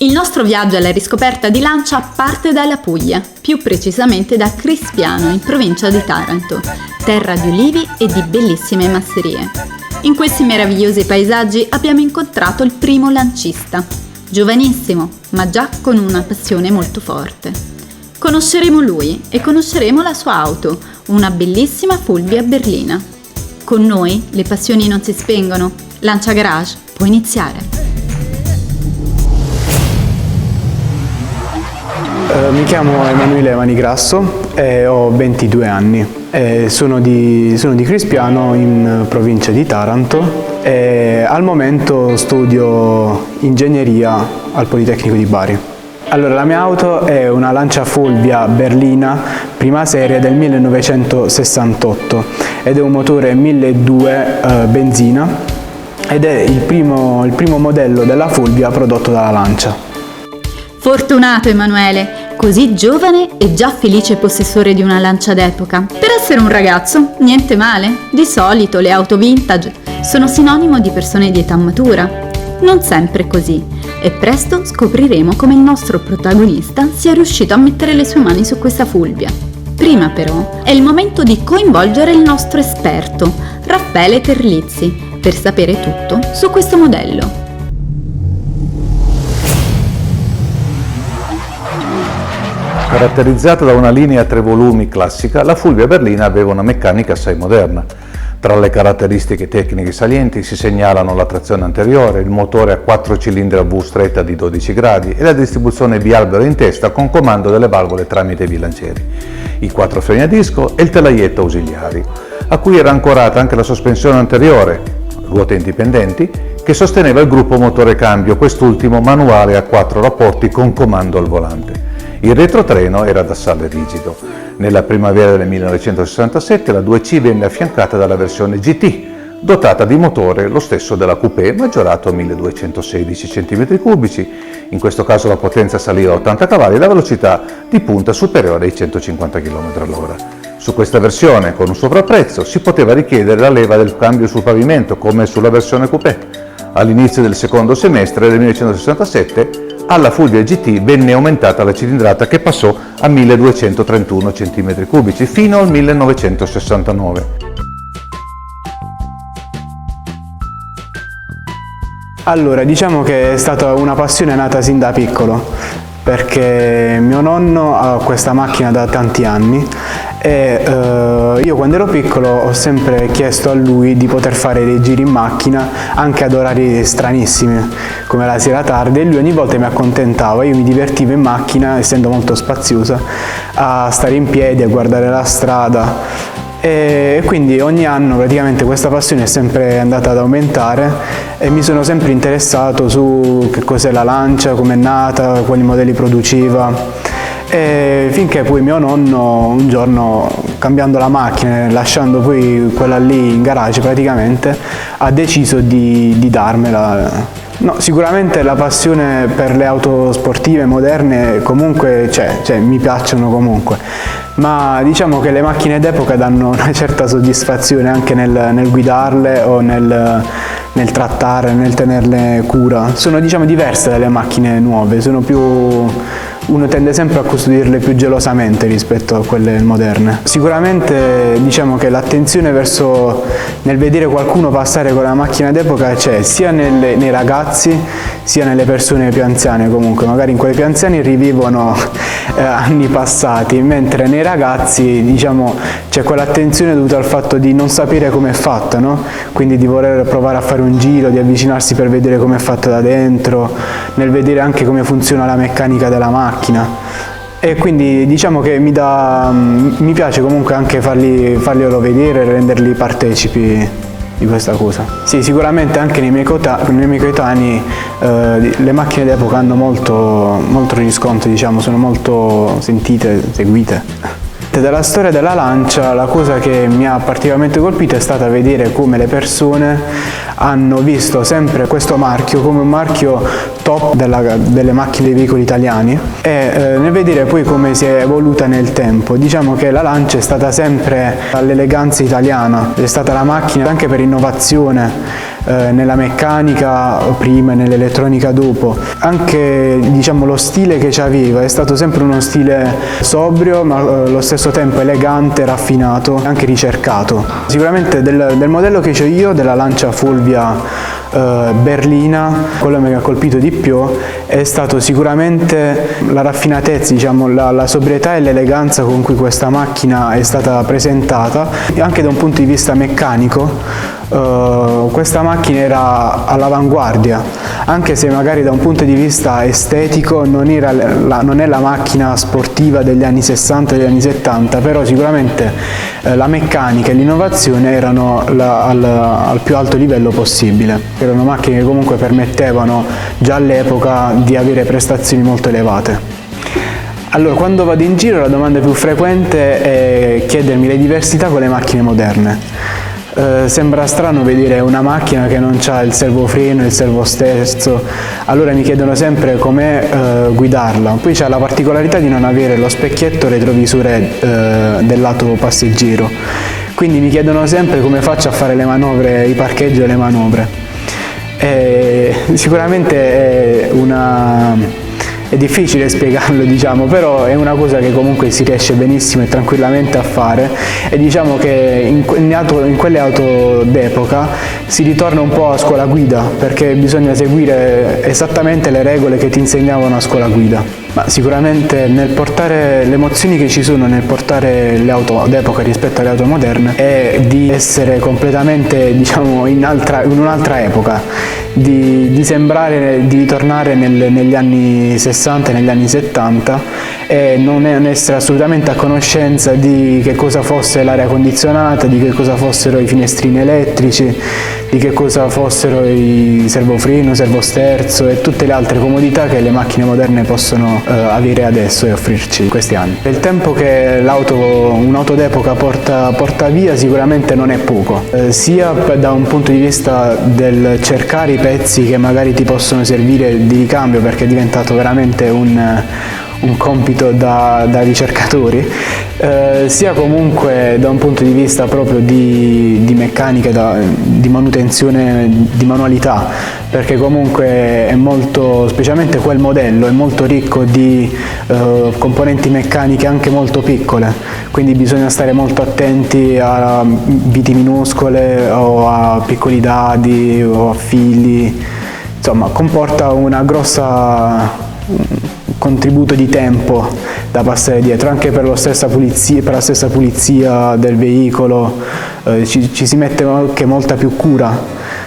Il nostro viaggio alla riscoperta di Lancia parte dalla Puglia, più precisamente da Crispiano, in provincia di Taranto, terra di ulivi e di bellissime masserie. In questi meravigliosi paesaggi abbiamo incontrato il primo lancista, giovanissimo, ma già con una passione molto forte. Conosceremo lui e conosceremo la sua auto, una bellissima Fulvia berlina. Con noi le passioni non si spengono, Lancia Garage può iniziare. Mi chiamo Emanuele Manigrasso e ho 22 anni. Sono di Crispiano, in provincia di Taranto, e al momento studio ingegneria al Politecnico di Bari. Allora, la mia auto è una Lancia Fulvia berlina, prima serie del 1968, ed è un motore 1200 benzina ed è il primo modello della Fulvia prodotto dalla Lancia. Fortunato Emanuele, così giovane e già felice possessore di una Lancia d'epoca. Per essere un ragazzo, niente male. Di solito le auto vintage sono sinonimo di persone di età matura. Non sempre è così, e presto scopriremo come il nostro protagonista sia riuscito a mettere le sue mani su questa Fulvia. Prima però è il momento di coinvolgere il nostro esperto, Raffaele Terlizzi, per sapere tutto su questo modello. Caratterizzata da una linea a 3 volumi classica, la Fulvia berlina aveva una meccanica assai moderna. Tra le caratteristiche tecniche salienti si segnalano la trazione anteriore, il motore a 4 cilindri a V stretta di 12 gradi e la distribuzione bialbero in testa con comando delle valvole tramite bilancieri, i 4 freni a disco e il telaietto ausiliari, a cui era ancorata anche la sospensione anteriore, ruote indipendenti, che sosteneva il gruppo motore cambio, quest'ultimo manuale a 4 rapporti con comando al volante. Il retrotreno era d'assale rigido. Nella primavera del 1967 la 2C venne affiancata dalla versione GT, dotata di motore lo stesso della coupé, maggiorato a 1216 cm3, in questo caso la potenza saliva a 80 cavalli e la velocità di punta superiore ai 150 km/h. Su questa versione, con un sovrapprezzo, si poteva richiedere la leva del cambio sul pavimento, come sulla versione coupé. All'inizio del secondo semestre del 1967, alla Fulvia GT venne aumentata la cilindrata, che passò a 1231 cm3 fino al 1969. Allora, diciamo che è stata una passione nata sin da piccolo, perché mio nonno ha questa macchina da tanti anni e io quando ero piccolo ho sempre chiesto a lui di poter fare dei giri in macchina anche ad orari stranissimi, come la sera tardi, e lui ogni volta mi accontentava. Io mi divertivo in macchina, essendo molto spaziosa, a stare in piedi, a guardare la strada, e quindi ogni anno praticamente questa passione è sempre andata ad aumentare e mi sono sempre interessato su che cos'è la Lancia, come è nata, quali modelli produceva, e finché poi mio nonno un giorno, cambiando la macchina, lasciando poi quella lì in garage praticamente, ha deciso di darmela. No, sicuramente la passione per le auto sportive moderne comunque c'è, cioè mi piacciono comunque, ma diciamo che le macchine d'epoca danno una certa soddisfazione anche nel guidarle o nel trattare, nel tenerle cura. Sono, diciamo, diverse dalle macchine nuove, sono più... uno tende sempre a custodirle più gelosamente rispetto a quelle moderne. Sicuramente diciamo che l'attenzione verso nel vedere qualcuno passare con la macchina d'epoca c'è sia nei ragazzi sia nelle persone più anziane. Comunque magari in quelle più anziane rivivono anni passati, mentre nei ragazzi diciamo c'è quell'attenzione dovuta al fatto di non sapere come è fatta, no? Quindi di voler provare a fare un giro, di avvicinarsi per vedere come è fatta da dentro, nel vedere anche come funziona la meccanica della macchina, e quindi diciamo che mi piace comunque anche farglielo vedere e renderli partecipi di questa cosa. Sì, sicuramente anche nei miei coetanei le macchine d'epoca hanno molto riscontro, diciamo, sono molto sentite, seguite. Della storia della Lancia, la cosa che mi ha particolarmente colpito è stata vedere come le persone hanno visto sempre questo marchio come un marchio top delle macchine dei veicoli italiani, e nel vedere poi come si è evoluta nel tempo. Diciamo che la Lancia è stata sempre l'eleganza italiana, è stata la macchina anche per innovazione nella meccanica prima e nell'elettronica dopo. Anche diciamo lo stile che ci aveva è stato sempre uno stile sobrio, ma allo stesso tempo elegante, raffinato, anche ricercato. Sicuramente del modello che ho io, della Lancia Fulvia berlina, quello che mi ha colpito di più è stato sicuramente la raffinatezza, diciamo, la sobrietà e l'eleganza con cui questa macchina è stata presentata. Anche da un punto di vista meccanico questa macchina era all'avanguardia, anche se magari da un punto di vista estetico non è la macchina sportiva degli anni 60 e degli anni 70, però sicuramente la meccanica e l'innovazione erano al più alto livello possibile. Erano macchine che comunque permettevano già all'epoca di avere prestazioni molto elevate. Allora, quando vado in giro la domanda più frequente è chiedermi le diversità con le macchine moderne. Sembra strano vedere una macchina che non ha il servofreno e il servosterzo, allora mi chiedono sempre com'è guidarla. Poi c'è la particolarità di non avere lo specchietto retrovisore del lato passeggero, quindi mi chiedono sempre come faccio a fare le manovre, i parcheggi e le manovre. Sicuramente è difficile spiegarlo, diciamo, però è una cosa che comunque si riesce benissimo e tranquillamente a fare, e diciamo che in quelle auto d'epoca si ritorna un po' a scuola guida, perché bisogna seguire esattamente le regole che ti insegnavano a scuola guida. Ma sicuramente nel portare le emozioni che ci sono nel portare le auto d'epoca rispetto alle auto moderne è di essere completamente, diciamo, in un'altra epoca, di sembrare di ritornare negli anni 60 e negli anni 70 e non essere assolutamente a conoscenza di che cosa fosse l'aria condizionata, di che cosa fossero i finestrini elettrici, di che cosa fossero i servofreno, servosterzo e tutte le altre comodità che le macchine moderne possono avere adesso e offrirci in questi anni. Il tempo che un'auto d'epoca porta via sicuramente non è poco, sia da un punto di vista del cercare i pezzi che magari ti possono servire di ricambio, perché è diventato veramente un compito da ricercatori, sia comunque da un punto di vista proprio di meccanica, di manutenzione, di manualità, perché comunque è molto, specialmente quel modello, è molto ricco di componenti meccaniche anche molto piccole, quindi bisogna stare molto attenti a viti minuscole o a piccoli dadi o a fili, insomma comporta una grossa contributo di tempo da passare dietro, anche per la stessa pulizia del veicolo, ci si mette anche molta più cura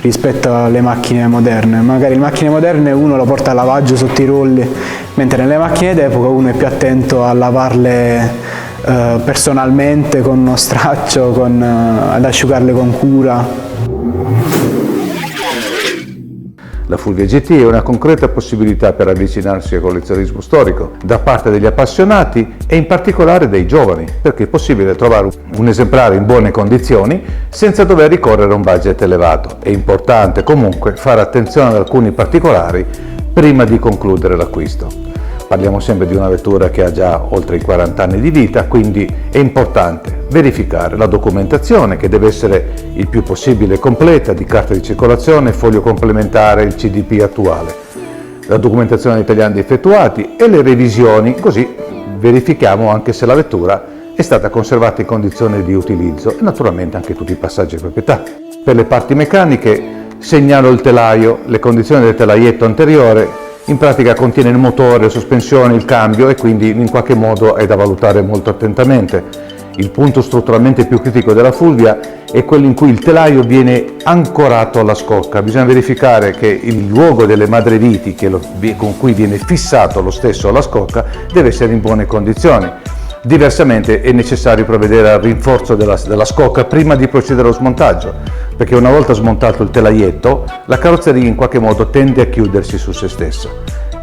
rispetto alle macchine moderne. Magari le macchine moderne uno lo porta a lavaggio sotto i rolli, mentre nelle macchine d'epoca uno è più attento a lavarle personalmente con uno straccio, ad asciugarle con cura. La Fulvia GT è una concreta possibilità per avvicinarsi al collezionismo storico da parte degli appassionati e in particolare dei giovani, perché è possibile trovare un esemplare in buone condizioni senza dover ricorrere a un budget elevato. È importante comunque fare attenzione ad alcuni particolari prima di concludere l'acquisto. Parliamo sempre di una vettura che ha già oltre i 40 anni di vita, quindi è importante verificare la documentazione, che deve essere il più possibile completa, di carta di circolazione, foglio complementare, il CDP attuale, la documentazione degli italiani effettuati e le revisioni, così verifichiamo anche se la vettura è stata conservata in condizione di utilizzo e naturalmente anche tutti i passaggi di proprietà. Per le parti meccaniche segnalo il telaio, le condizioni del telaietto anteriore. In pratica contiene il motore, le sospensioni, il cambio e quindi in qualche modo è da valutare molto attentamente. Il punto strutturalmente più critico della Fulvia è quello in cui il telaio viene ancorato alla scocca. Bisogna verificare che il luogo delle madreviti con cui viene fissato lo stesso alla scocca deve essere in buone condizioni. Diversamente è necessario provvedere al rinforzo della scocca prima di procedere allo smontaggio, perché una volta smontato il telaietto, la carrozzeria in qualche modo tende a chiudersi su se stessa.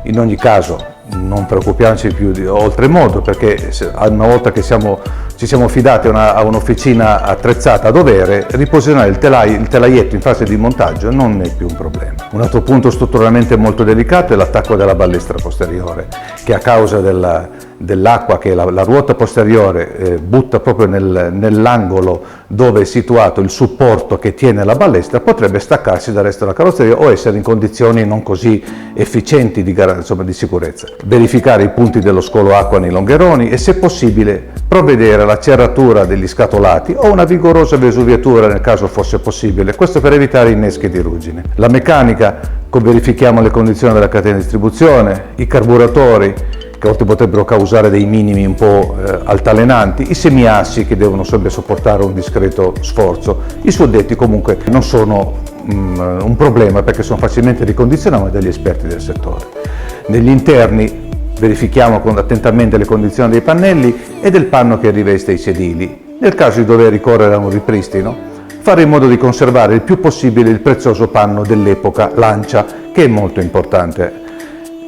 In ogni caso non preoccupiamoci più oltremodo, perché una volta che ci siamo affidati a un'officina attrezzata a dovere, riposizionare il telaietto in fase di montaggio non è più un problema. Un altro punto strutturalmente molto delicato è l'attacco della balestra posteriore, che a causa dell'acqua che la ruota posteriore butta proprio nell'angolo dove è situato il supporto che tiene la balestra, potrebbe staccarsi dal resto della carrozzeria o essere in condizioni non così efficienti di sicurezza. Verificare i punti dello scolo acqua nei longheroni e, se possibile, provvedere alla serratura degli scatolati o una vigorosa vesuviatura nel caso fosse possibile, questo per evitare inneschi di ruggine. La meccanica, verifichiamo le condizioni della catena di distribuzione, i carburatori che a volte potrebbero causare dei minimi un po' altalenanti, i semiassi che devono sempre sopportare un discreto sforzo. I suddetti comunque non sono un problema perché sono facilmente ricondizionabili dagli esperti del settore. Negli interni verifichiamo attentamente le condizioni dei pannelli e del panno che riveste i sedili. Nel caso di dover ricorrere a un ripristino, fare in modo di conservare il più possibile il prezioso panno dell'epoca Lancia, che è molto importante.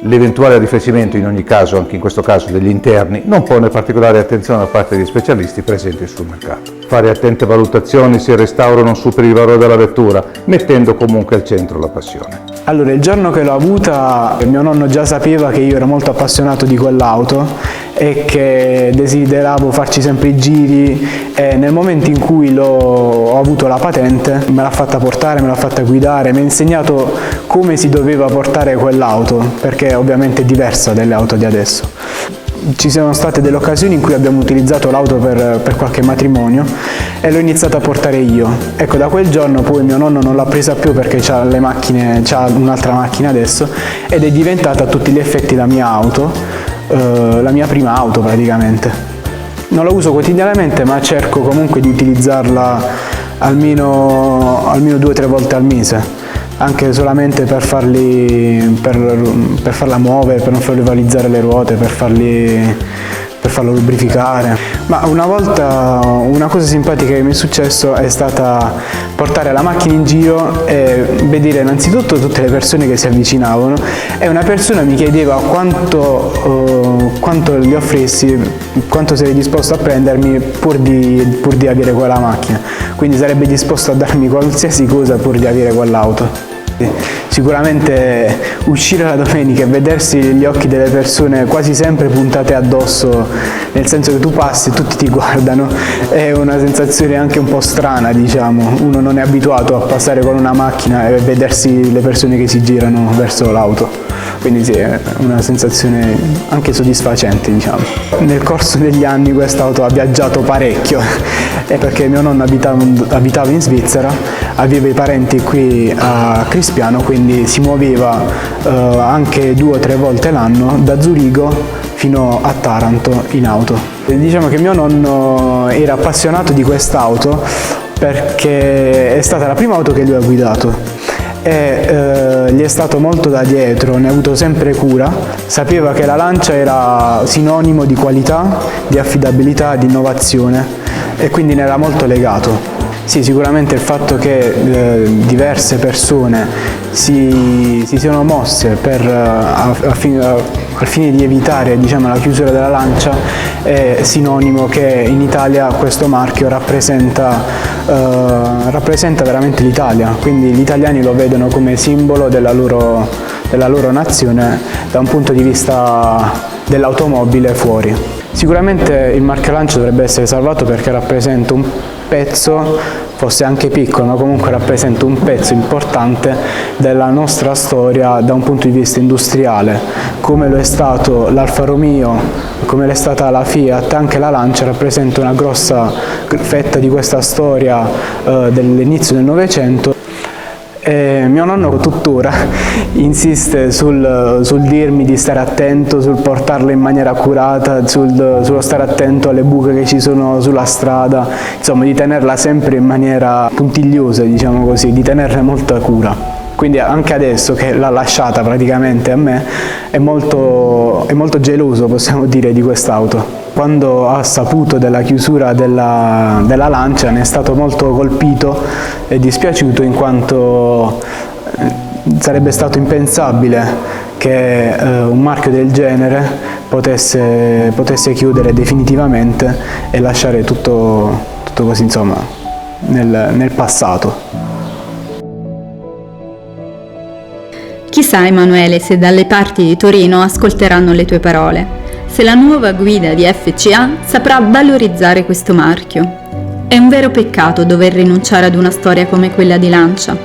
L'eventuale rifacimento, in ogni caso, anche in questo caso degli interni, non pone particolare attenzione da parte degli specialisti presenti sul mercato. Fare attente valutazioni se il restauro non superi il valore della vettura, mettendo comunque al centro la passione. Allora, il giorno che l'ho avuta, mio nonno già sapeva che io ero molto appassionato di quell'auto e che desideravo farci sempre i giri, e nel momento in cui ho avuto la patente me l'ha fatta portare, me l'ha fatta guidare, mi ha insegnato come si doveva portare quell'auto, perché ovviamente è diversa dalle auto di adesso. Ci sono state delle occasioni in cui abbiamo utilizzato l'auto per qualche matrimonio e l'ho iniziata a portare io. Ecco, da quel giorno poi mio nonno non l'ha presa più perché c'ha un'altra macchina adesso, ed è diventata a tutti gli effetti la mia auto, la mia prima auto praticamente. Non la uso quotidianamente, ma cerco comunque di utilizzarla almeno 2 o 3 volte al mese, anche solamente per farla muovere, per non farli rivalizzare le ruote, per farlo lubrificare. Ma una volta una cosa simpatica che mi è successo è stata portare la macchina in giro e vedere innanzitutto tutte le persone che si avvicinavano, e una persona mi chiedeva quanto gli offrissi, quanto sarei disposto a prendermi pur di avere quella macchina, quindi sarebbe disposto a darmi qualsiasi cosa pur di avere quell'auto. Sicuramente uscire la domenica e vedersi gli occhi delle persone quasi sempre puntate addosso, nel senso che tu passi e tutti ti guardano, è una sensazione anche un po' strana, diciamo. Uno non è abituato a passare con una macchina e vedersi le persone che si girano verso l'auto, quindi sì, è una sensazione anche soddisfacente, diciamo. Nel corso degli anni quest'auto ha viaggiato parecchio, perché mio nonno abitava in Svizzera, aveva i parenti qui a Crispiano, quindi si muoveva anche 2 o 3 volte l'anno da Zurigo fino a Taranto in auto. Diciamo che mio nonno era appassionato di quest'auto perché è stata la prima auto che lui ha guidato e gli è stato molto da dietro, ne ha avuto sempre cura, sapeva che la Lancia era sinonimo di qualità, di affidabilità, di innovazione, e quindi ne era molto legato. Sì, sicuramente il fatto che diverse persone si siano mosse al fine di evitare, diciamo, la chiusura della Lancia è sinonimo che in Italia questo marchio rappresenta veramente l'Italia, quindi gli italiani lo vedono come simbolo della loro nazione da un punto di vista dell'automobile fuori. Sicuramente il marchio Lancia dovrebbe essere salvato perché rappresenta un pezzo, fosse anche piccolo, ma comunque rappresenta un pezzo importante della nostra storia da un punto di vista industriale, come lo è stato l'Alfa Romeo, come l'è stata la Fiat. Anche la Lancia rappresenta una grossa fetta di questa storia dell'inizio del Novecento. Mio nonno tuttora insiste sul dirmi di stare attento, sul portarla in maniera accurata, sullo stare attento alle buche che ci sono sulla strada, insomma di tenerla sempre in maniera puntigliosa, diciamo così, di tenerle molta cura. Quindi anche adesso che l'ha lasciata praticamente a me è molto geloso, possiamo dire, di quest'auto. Quando ha saputo della chiusura della Lancia ne è stato molto colpito e dispiaciuto, in quanto sarebbe stato impensabile che un marchio del genere potesse chiudere definitivamente e lasciare tutto così, insomma, nel passato. Chissà, Emanuele, se dalle parti di Torino ascolteranno le tue parole. se la nuova guida di FCA saprà valorizzare questo marchio. È un vero peccato dover rinunciare ad una storia come quella di Lancia.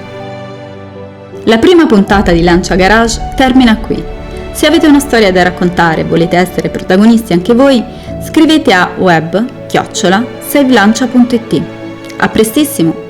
La prima puntata di Lancia Garage termina qui. Se avete una storia da raccontare e volete essere protagonisti anche voi, scrivete a web@savelancia.it. A prestissimo!